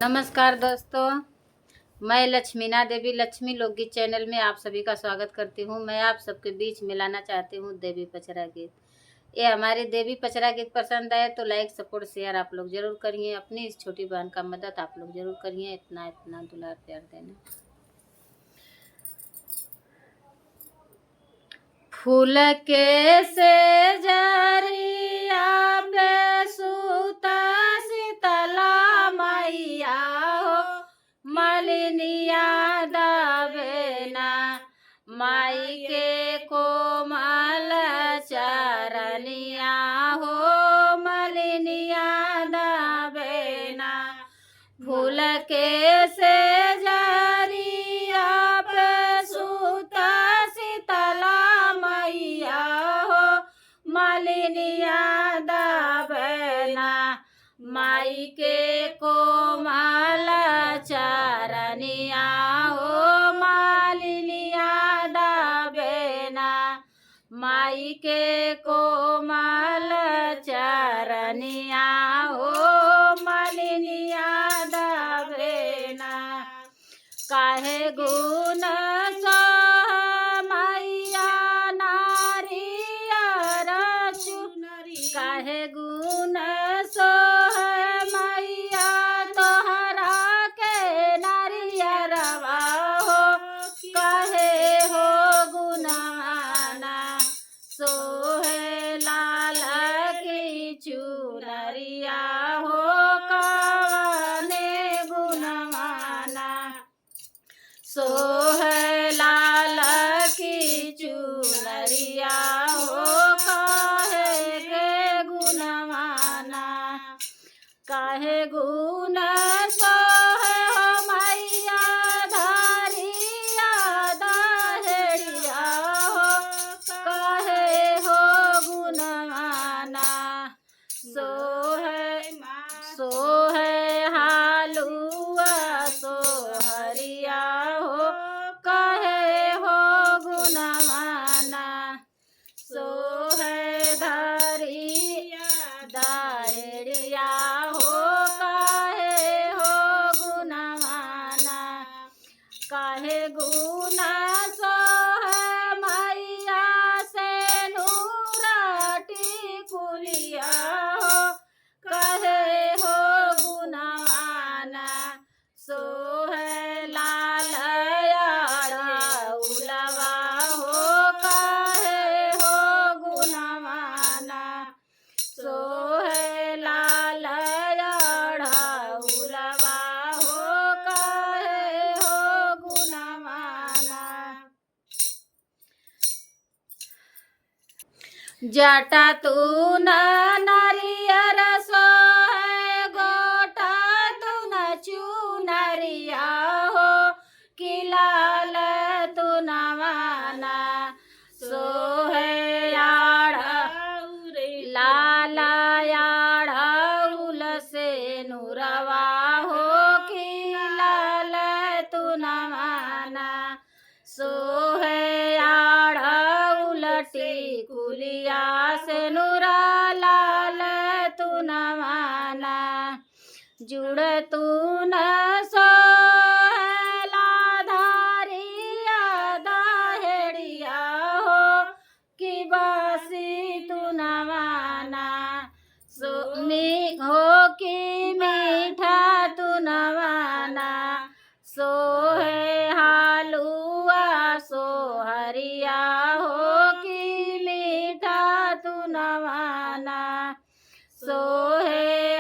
नमस्कार दोस्तों, मैं लक्ष्मीना देवी लक्ष्मी लोकगीत चैनल में आप सभी का स्वागत करती हूँ। मैं आप सबके बीच मिलाना चाहती हूँ देवी पचरा गीत। ये हमारी देवी पचरा गीत पसंद आए तो लाइक सपोर्ट शेयर आप लोग जरूर करिए। अपनी इस छोटी बहन का मदद आप लोग जरूर करिए। इतना इतना दुलार प्यार देना। फूल के से जरिया पे सूता शीतला मैया हो, मलिनिया दावेना माई के कोमल चरनिया हो, मलिनिया दावेना। फूल के से जरिया पे सूता शीतला मैया हो, मलिनिया दावेना माई के कोमल चरनिया हो, मालिनिया दावेना माई के कोमल चरनिया हो, मलिनिया दावेना। काहे गुण मैया नारियर चुनरी, काहे गुण मैया तोहरा के नारियरवा हो, कहे हो गुणवाना सोहे लाल की चुनरिया हो, कवने गुणवाना सोहे लाल की चुनरिया हो, काहे के गुणवाना। काहे गुण सोहे हो मैया धारिया दाहेड़िया हो, काहे हो गुणवाना सोहे हालुआ सोहरिया हो, काहे हो गुणवाना सोहे धरिया दाहेड़िया हो, काहे हो गुणवाना। काहे गुण सोहे मैया से नूराटी कुलिया हो, कहे हो गुणवाना सोहे लाल उलवा हो, कहे हो गुणवाना सोहे लाल उलवा हो, कहे हो गुणवाना। जटा तू नारियर सोहे गोटा तू न चुनरिया हो, कि लाल तू नवाना सोहे लाल उल से नूरवा हो, कि लाल तू नवाना सोहे उलटी कुलिया से नूरा लाल तू नवाना। जुड़ तू न सोहेला धारिया दाहेड़िया हो, कि बासी तू नवाना सोनी हो, कि मीठा तू नवाना सोहे हालुआ सोहरिया हो, कि मीठा तू नवाना सोहे